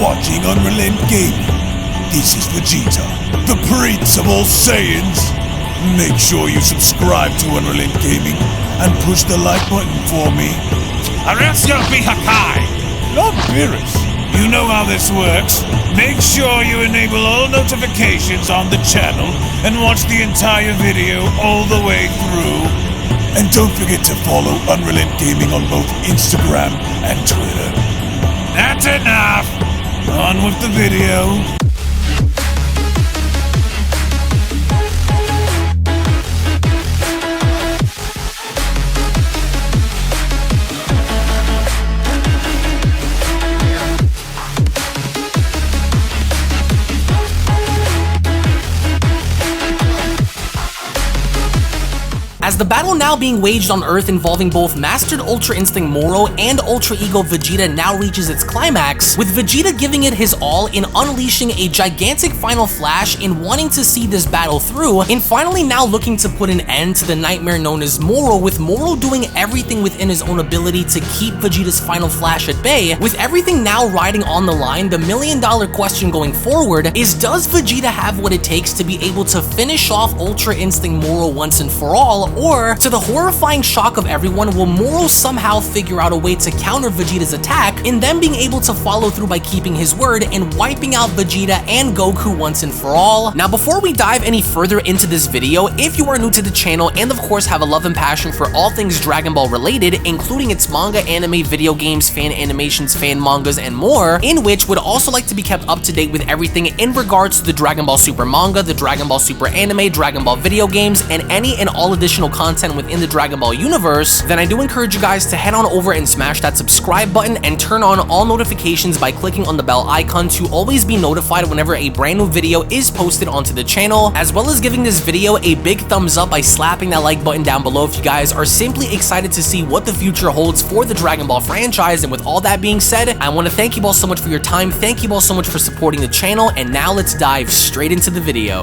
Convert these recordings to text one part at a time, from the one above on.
watching UnrealEntGaming. This is Vegeta, the prince of all Saiyans. Make sure you subscribe to UnrealEntGaming and push the like button for me. Or else you'll be Hakai. Not Beerus. You know how this works. Make sure you enable all notifications on the channel and watch the entire video all the way through. And don't forget to follow UnrealEntGaming on both Instagram and Twitter. That's enough! On with the video. As the battle now being waged on Earth involving both Mastered Ultra Instinct Moro and Ultra Ego Vegeta now reaches its climax, with Vegeta giving it his all in unleashing a gigantic final flash in wanting to see this battle through, and finally now looking to put an end to the nightmare known as Moro, with Moro doing everything within his own ability to keep Vegeta's final flash at bay. With everything now riding on the line, the million-dollar question going forward is, does Vegeta have what it takes to be able to finish off Ultra Instinct Moro once and for all? Or, to the horrifying shock of everyone, will Moro somehow figure out a way to counter Vegeta's attack, and then being able to follow through by keeping his word and wiping out Vegeta and Goku once and for all? Now, before we dive any further into this video, if you are new to the channel and of course have a love and passion for all things Dragon Ball related, including its manga, anime, video games, fan animations, fan mangas, and more, in which would also like to be kept up to date with everything in regards to the Dragon Ball Super manga, the Dragon Ball Super anime, Dragon Ball video games, and any and all additional content within the Dragon Ball universe, then I do encourage you guys to head on over and smash that subscribe button and turn on all notifications by clicking on the bell icon to always be notified whenever a brand new video is posted onto the channel, as well as giving this video a big thumbs up by slapping that like button down below if you guys are simply excited to see what the future holds for the Dragon Ball franchise. And with all that being said, I want to thank you all so much for your time, thank you all so much for supporting the channel, and now let's dive straight into the video.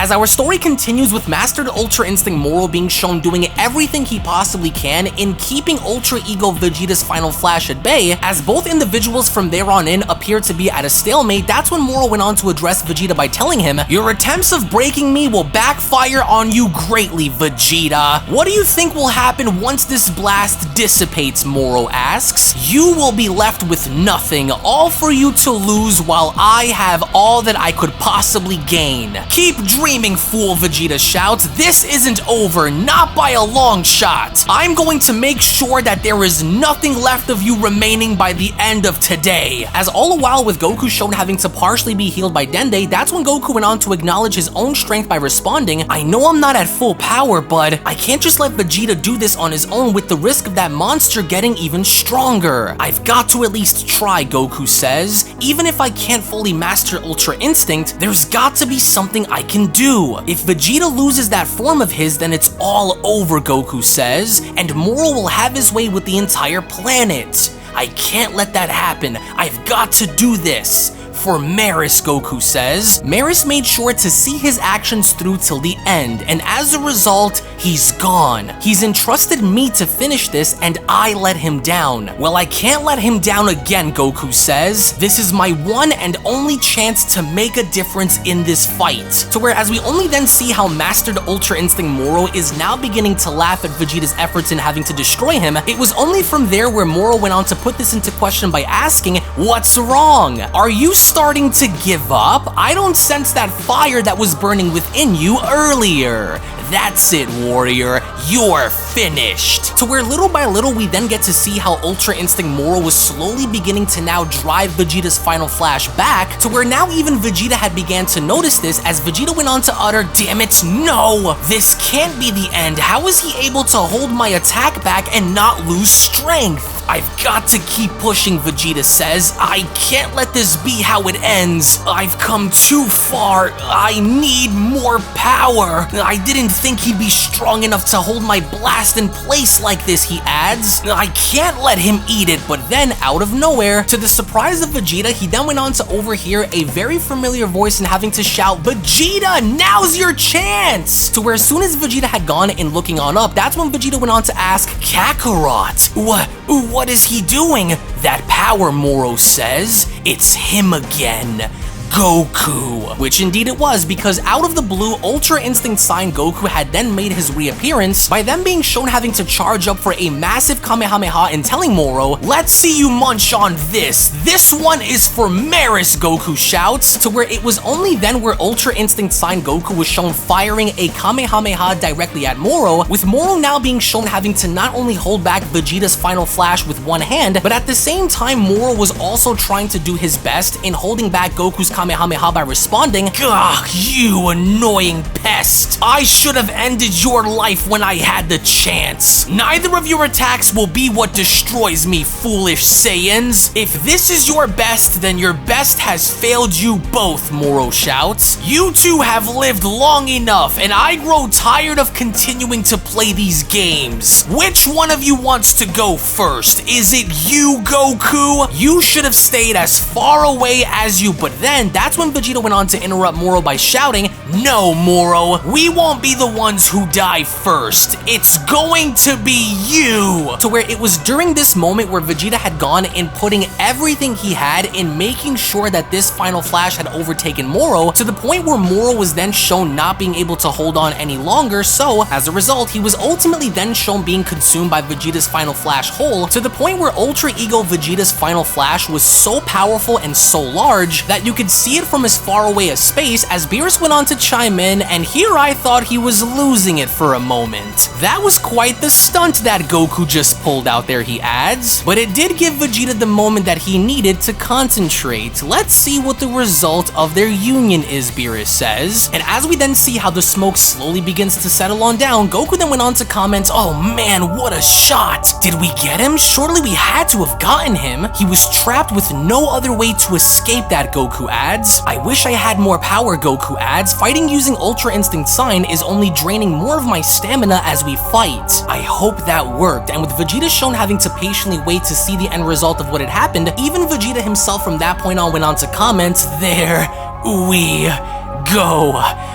As our story continues with Mastered Ultra Instinct Moro being shown doing everything he possibly can in keeping Ultra Ego Vegeta's final flash at bay, as both individuals from there on in appear to be at a stalemate, that's when Moro went on to address Vegeta by telling him, "Your attempts of breaking me will backfire on you greatly, Vegeta. What do you think will happen once this blast dissipates?" Moro asks. "You will be left with nothing, all for you to lose while I have all that I could possibly gain. Keep dreaming, fool," Vegeta shouts. "This isn't over, not by a long shot. I'm going to make sure that there is nothing left of you remaining by the end of today." As all the while with Goku shown having to partially be healed by Dende, that's when Goku went on to acknowledge his own strength by responding, "I know I'm not at full power, but I can't just let Vegeta do this on his own with the risk of that monster getting even stronger. I've got to at least try," Goku says. "Even if I can't fully master Ultra Instinct, there's got to be something I can do. If Vegeta loses that form of his, then it's all over," Goku says, "and Moro will have his way with the entire planet. I can't let that happen. I've got to do this. For Maris," Goku says. Maris made sure to see his actions through till the end, and as a result, he's gone. He's entrusted me to finish this, and I let him down. Well, I can't let him down again, Goku says. This is my one and only chance to make a difference in this fight. To where, as we only then see how Mastered Ultra Instinct Moro is now beginning to laugh at Vegeta's efforts in having to destroy him, it was only from there where Moro went on to put this into question by asking, "What's wrong? Are you starting to give up? I don't sense that fire that was burning within you earlier." That's it, warrior. You're finished. To where little by little we then get to see how Ultra Instinct Moro was slowly beginning to now drive Vegeta's final flash back, to where now even Vegeta had began to notice this, as Vegeta went on to utter, "Damn it, no! This can't be the end. How is he able to hold my attack back and not lose strength? I've got to keep pushing," Vegeta says. "I can't let this be how it ends. I've come too far. I need more power. I didn't think he'd be strong enough to hold my blast last in place like this, he adds. I can't let him eat it, but then out of nowhere, to the surprise of Vegeta, he then went on to overhear a very familiar voice and having to shout, Vegeta, now's your chance! To where as soon as Vegeta had gone and looking on up, that's when Vegeta went on to ask, Kakarot, what is he doing? That power, Moro says, it's him again. Goku. Which indeed it was, because out of the blue, Ultra Instinct Sign Goku had then made his reappearance by them being shown having to charge up for a massive Kamehameha and telling Moro, let's see you munch on this. This one is for Maris, Goku shouts, to where it was only then where Ultra Instinct Sign Goku was shown firing a Kamehameha directly at Moro, with Moro now being shown having to not only hold back Vegeta's final flash with one hand, but at the same time Moro was also trying to do his best in holding back Goku's Kamehameha by responding, Ugh, you annoying pest. I should have ended your life when I had the chance. Neither of your attacks will be what destroys me, foolish Saiyans. If this is your best, then your best has failed you both, Moro shouts. You two have lived long enough, and I grow tired of continuing to play these games. Which one of you wants to go first? Is it you, Goku? You should have stayed as far away as you, but then that's when Vegeta went on to interrupt Moro by shouting, No, Moro, we won't be the ones who die first. It's going to be you. To where it was during this moment where Vegeta had gone and putting everything he had in making sure that this final flash had overtaken Moro, to the point where Moro was then shown not being able to hold on any longer, so as a result, he was ultimately then shown being consumed by Vegeta's final flash whole, to the point where Ultra Ego Vegeta's final flash was so powerful and so large that you could see it from as far away as space, as Beerus went on to chime in, and here I thought he was losing it for a moment. That was quite the stunt that Goku just pulled out there, he adds, but it did give Vegeta the moment that he needed to concentrate. Let's see what the result of their union is, Beerus says. And as we then see how the smoke slowly begins to settle on down, Goku then went on to comment, oh man, what a shot! Did we get him? Surely we had to have gotten him. He was trapped with no other way to escape that, Goku adds. I wish I had more power, Goku adds. Fighting using Ultra Instinct Sign is only draining more of my stamina as we fight. I hope that worked, and with Vegeta shown having to patiently wait to see the end result of what had happened, even Vegeta himself from that point on went on to comment, there we go.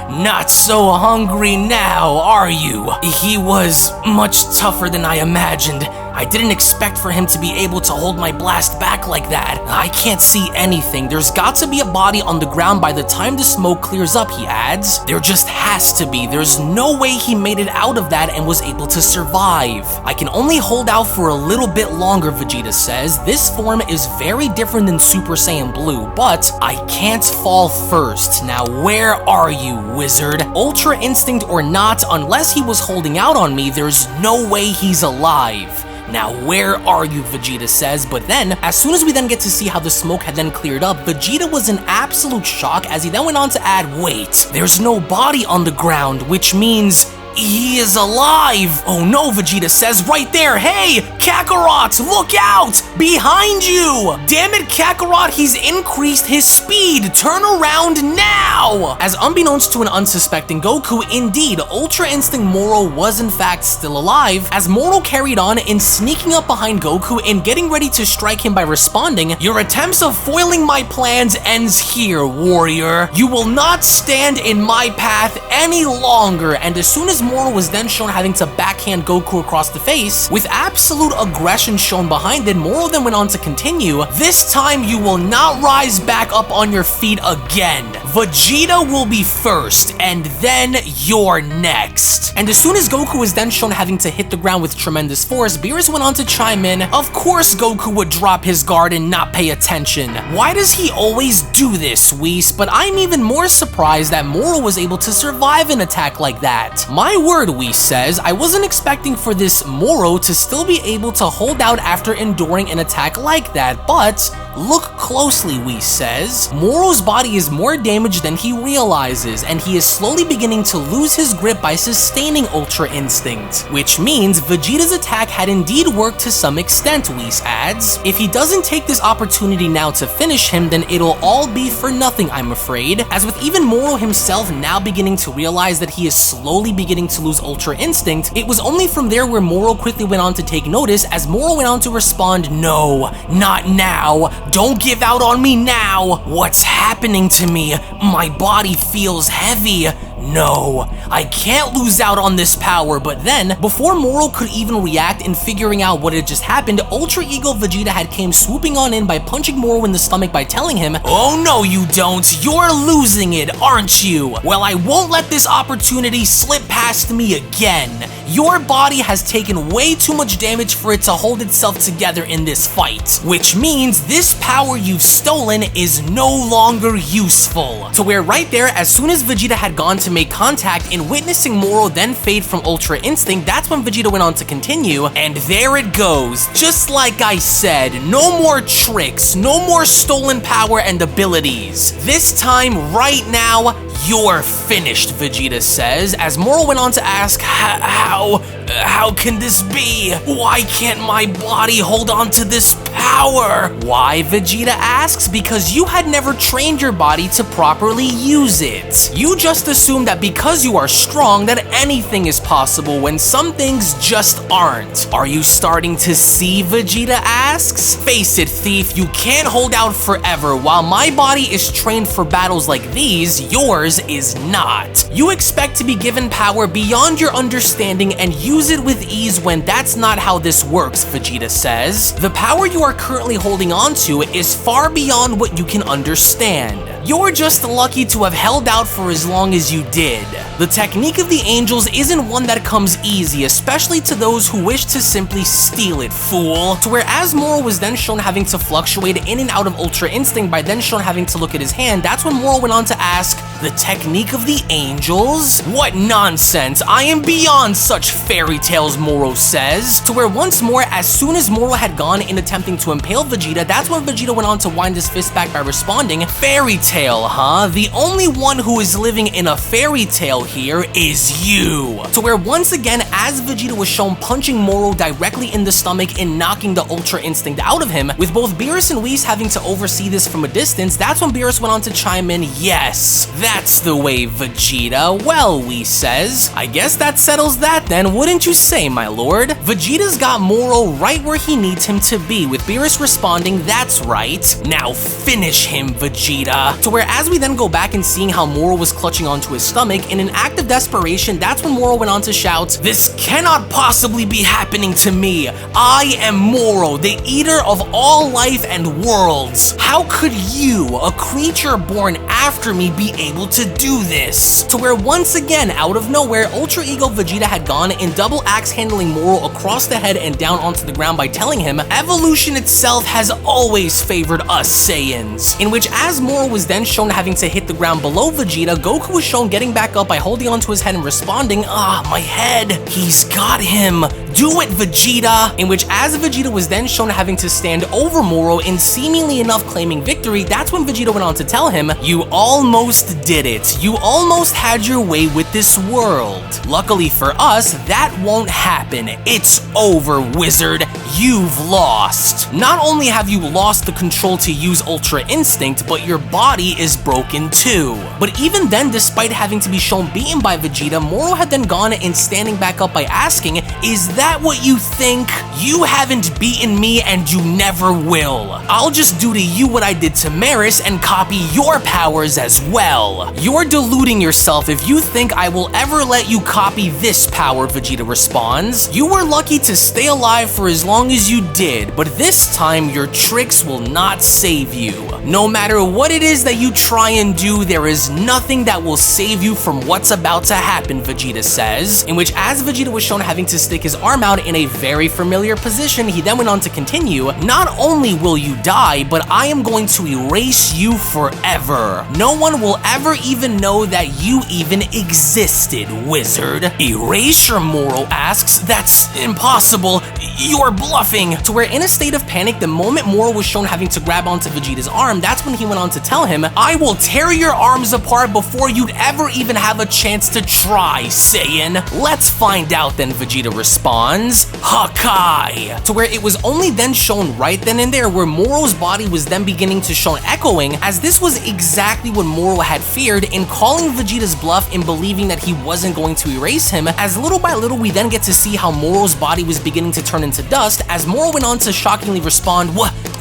Not so hungry now, are you? He was much tougher than I imagined. I didn't expect for him to be able to hold my blast back like that. I can't see anything. There's got to be a body on the ground by the time the smoke clears up, he adds. There just has to be. There's no way he made it out of that and was able to survive. I can only hold out for a little bit longer, Vegeta says. This form is very different than Super Saiyan Blue, but I can't fall first. Now where are you, wizard? Ultra Instinct or not, unless he was holding out on me, there's no way he's alive. Now where are you, Vegeta says, but then, as soon as we then get to see how the smoke had then cleared up, Vegeta was in absolute shock as he then went on to add, wait, there's no body on the ground, which means he is alive! Oh no, Vegeta says right there, hey, Kakarot, look out! Behind you! Damn it, Kakarot, he's increased his speed! Turn around now! As unbeknownst to an unsuspecting Goku, indeed, Ultra Instinct Moro was in fact still alive, as Moro carried on in sneaking up behind Goku and getting ready to strike him by responding, your attempts of foiling my plans ends here, warrior. You will not stand in my path any longer, and as soon as Moro was then shown having to backhand Goku across the face, with absolute aggression shown behind it, Moro then went on to continue, this time you will not rise back up on your feet again. Vegeta will be first, and then you're next. And as soon as Goku was then shown having to hit the ground with tremendous force, Beerus went on to chime in, of course Goku would drop his guard and not pay attention. Why does he always do this, Whis? But I'm even more surprised that Moro was able to survive an attack like that. My word, Whis says, I wasn't expecting for this Moro to still be able to hold out after enduring an attack like that, but Look closely, Whis says. Moro's body is more damaged than he realizes, and he is slowly beginning to lose his grip by sustaining Ultra Instinct, which means Vegeta's attack had indeed worked to some extent, Whis adds. If he doesn't take this opportunity now to finish him, then it'll all be for nothing, I'm afraid, as with even Moro himself now beginning to realize that he is slowly beginning to lose Ultra Instinct, it was only from there where Moro quickly went on to take notice, as Moro went on to respond, "No, not now. Don't give out on me now. What's happening to me? My body feels heavy. No, I can't lose out on this power." But then, before Moro could even react in figuring out what had just happened, Ultra Ego Vegeta had came swooping on in by punching Moro in the stomach by telling him, "Oh no you don't, you're losing it, aren't you? Well, I won't let this opportunity slip past me again. Your body has taken way too much damage for it to hold itself together in this fight, which means this power you've stolen is no longer useful." To where right there, as soon as Vegeta had gone to make contact, in witnessing Moro then fade from Ultra Instinct, that's when Vegeta went on to continue, and there it goes. Just like I said, no more tricks, no more stolen power and abilities. This time, right now, you're finished, Vegeta says, as Moro went on to ask, how can this be? Why can't my body hold on to this power? Why, Vegeta asks, because you had never trained your body to properly use it. You just assumed that because you are strong that anything is possible when some things just aren't. Are you starting to see, Vegeta asks? Face it, thief, you can't hold out forever. While my body is trained for battles like these, yours is not. You expect to be given power beyond your understanding and use it with ease when that's not how this works, Vegeta says. The power you are currently holding on to is far beyond what you can understand. You're just lucky to have held out for as long as you did. The technique of the angels isn't one that comes easy, especially to those who wish to simply steal it, fool. To where as Moro was then shown having to fluctuate in and out of Ultra Instinct by then shown having to look at his hand, that's when Moro went on to ask, "The technique of the angels? What nonsense, I am beyond such fairy tales," Moro says. To where once more, as soon as Moro had gone in attempting to impale Vegeta, that's when Vegeta went on to wind his fist back by responding, "Fairy tale, huh? The only one who is living in a fairy tale here is you." To where once again, as Vegeta was shown punching Moro directly in the stomach and knocking the Ultra Instinct out of him, with both Beerus and Whis having to oversee this from a distance, that's when Beerus went on to chime in, "Yes, that's the way, Vegeta." "Well," Whis says, "I guess that settles that then, wouldn't you say, my lord?" Vegeta's got Moro right where he needs him to be, with Beerus responding, "That's right. Now finish him, Vegeta." To where as we then go back and seeing how Moro was clutching onto his stomach, in an act of desperation, that's when Moro went on to shout, "This cannot possibly be happening to me. I am Moro, the eater of all life and worlds. How could you, a creature born after me, be able to do this?" To where once again, out of nowhere, Ultra Ego Vegeta had gone in double axe handling Moro across the head and down onto the ground by telling him, "Evolution itself has always favored us Saiyans." In which as Moro was then shown having to hit the ground below Vegeta, Goku was shown getting back up by holding onto his head and responding, "Ah, my head. He's got him. Do it, Vegeta." In which as Vegeta was then shown having to stand over Moro in seemingly enough claiming victory, that's when Vegeta went on to tell him, "You almost did it. You almost had your way with this world. Luckily for us, that won't happen. It's over, wizard. You've lost. Not only have you lost the control to use Ultra Instinct, but your body is broken too." But even then, despite having to be shown beaten by Vegeta, Moro had then gone and standing back up by asking, "Is that what you think? You haven't beaten me and you never will. I'll just do to you what I did to Maris and copy your powers as well." "You're deluding yourself if you think I will ever let you copy this power," Vegeta responds. "You were lucky to stay alive for as long as you did, but this time your tricks will not save you. No matter what it is that you try and do, there is nothing that will save you from what's about to happen," Vegeta says. In which as Vegeta was shown having to stick his arm out in a very familiar position, he then went on to continue, "Not only will you die, but I am going to erase you forever. No one will ever even know that you even existed, wizard." "Erasure?" Moro asks. "That's impossible. You're bluffing, to where in a state of panic, the moment Moro was shown having to grab onto Vegeta's arm, that's when he went on to tell him, I will tear your arms apart before you'd ever even have a chance to try, Saiyan. Let's find out then, Vegeta responds, Hakai, to where it was only then shown right then and there where Moro's body was then beginning to show echoing, as this was exactly what Moro had feared in calling Vegeta's bluff in believing that he wasn't going to erase him, as little by little we then get to see how Moro's body was beginning to turn into dust, as Moro went on to shockingly respond,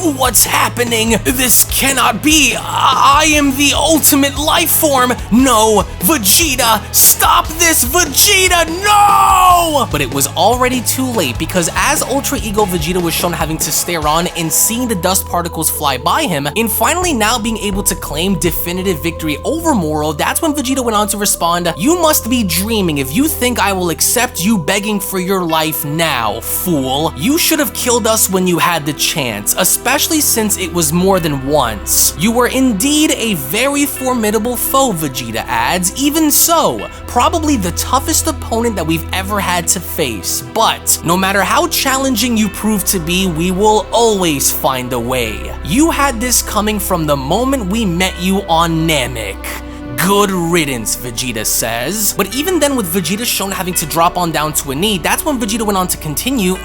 What's happening? This cannot be. I am the ultimate life form. No, Vegeta, stop this, Vegeta, no! But it was already too late, because as Ultra Ego Vegeta was shown having to stare on and seeing the dust particles fly by him, in finally now being able to claim definitive victory over Moro, that's when Vegeta went on to respond, You must be dreaming if you think I will accept you begging for your life now, fool. You should have killed us when you had the chance, especially since it was more than once. You were indeed a very formidable foe, Vegeta adds. Even so, probably the toughest opponent that we've ever had to face. But no matter how challenging you prove to be, we will always find a way. You had this coming from the moment we met you on Namek. Good riddance, Vegeta says. But even then, with Vegeta shown having to drop on down to a knee, that's when Vegeta went on to continue,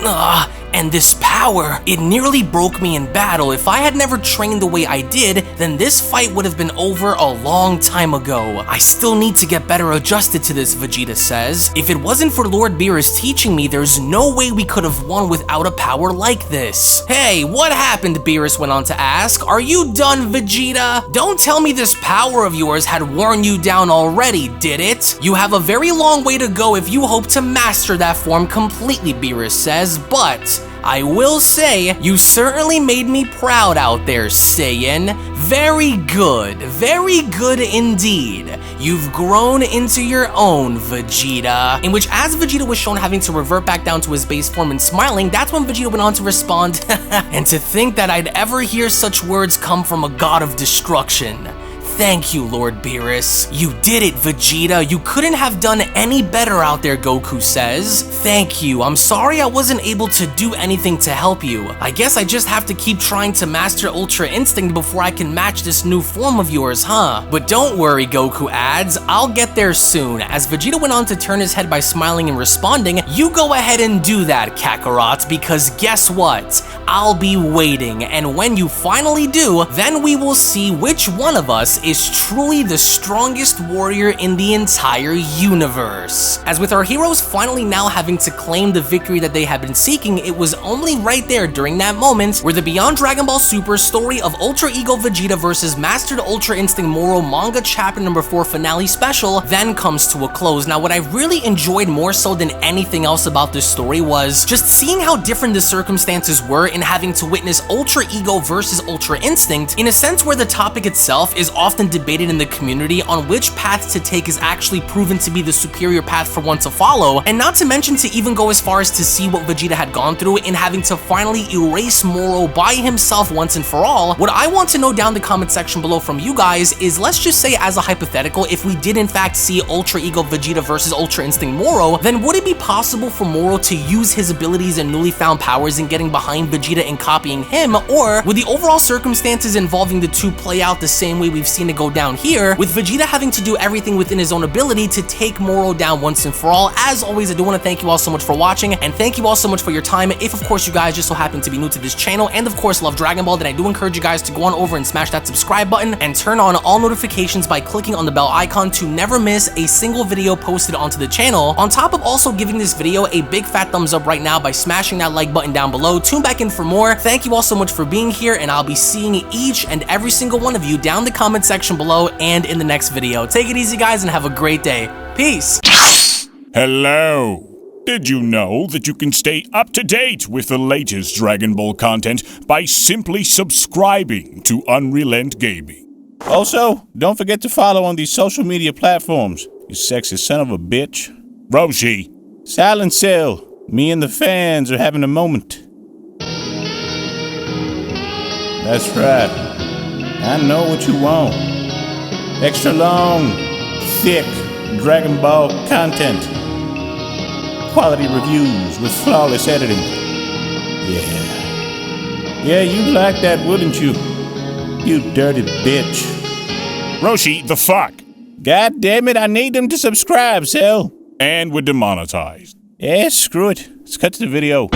and this power, it nearly broke me in battle. If I had never trained the way I did, then this fight would have been over a long time ago. I still need to get better adjusted to this, Vegeta says. If it wasn't for Lord Beerus teaching me, there's no way we could have won without a power like this. Hey, what happened? Beerus went on to ask. Are you done, Vegeta? Don't tell me this power of yours had worn you down already, did it? You have a very long way to go if you hope to master that form completely, Beerus says, but I will say, you certainly made me proud out there, Saiyan. Very good indeed. You've grown into your own, Vegeta. In which, as Vegeta was shown having to revert back down to his base form and smiling, that's when Vegeta went on to respond, and to think that I'd ever hear such words come from a god of destruction. Thank you, Lord Beerus. You did it, Vegeta. You couldn't have done any better out there, Goku says. Thank you. I'm sorry I wasn't able to do anything to help you. I guess I just have to keep trying to master Ultra Instinct before I can match this new form of yours, huh? But don't worry, Goku adds. I'll get there soon. As Vegeta went on to turn his head by smiling and responding, you go ahead and do that, Kakarot, because guess what? I'll be waiting, and when you finally do, then we will see which one of us is truly the strongest warrior in the entire universe. As with our heroes finally now having to claim the victory that they had been seeking, it was only right there during that moment where the Beyond Dragon Ball Super story of Ultra Ego Vegeta versus Mastered Ultra Instinct Moro manga chapter number 4 finale special then comes to a close. Now, what I really enjoyed more so than anything else about this story was just seeing how different the circumstances were in having to witness Ultra Ego versus Ultra Instinct, in a sense where the topic itself is often debated in the community on which path to take is actually proven to be the superior path for one to follow, and not to mention to even go as far as to see what Vegeta had gone through in having to finally erase Moro by himself once and for all. What I want to know down the comment section below from you guys is, let's just say as a hypothetical, if we did in fact see Ultra Ego Vegeta versus Ultra Instinct Moro, then would it be possible for Moro to use his abilities and newly found powers in getting behind Vegeta and copying him, or would the overall circumstances involving the two play out the same way we've seen it go down here, with Vegeta having to do everything within his own ability to take Moro down once and for all? As always, I do want to thank you all so much for watching, and thank you all so much for your time. If of course you guys just so happen to be new to this channel and of course love Dragon Ball, then I do encourage you guys to go on over and smash that subscribe button and turn on all notifications by clicking on the bell icon to never miss a single video posted onto the channel, on top of also giving this video a big fat thumbs up right now by smashing that like button down below. Tune back in for more. Thank you all so much for being here, and I'll be seeing each and every single one of you down the comment section below and in the next video. Take it easy, guys, and have a great day. Peace. Hello. Did you know that you can stay up to date with the latest Dragon Ball content by simply subscribing to UnrealEntGaming? Also, don't forget to follow on these social media platforms, you sexy son of a bitch. Roshi. Silent Cell, me and the fans are having a moment. That's right. I know what you want. Extra long, thick Dragon Ball content. Quality reviews with flawless editing. Yeah, you'd like that, wouldn't you? You dirty bitch. Roshi, the fuck? God damn it, I need them to subscribe, Cell. And we're demonetized. Yeah, screw it. Let's cut to the video.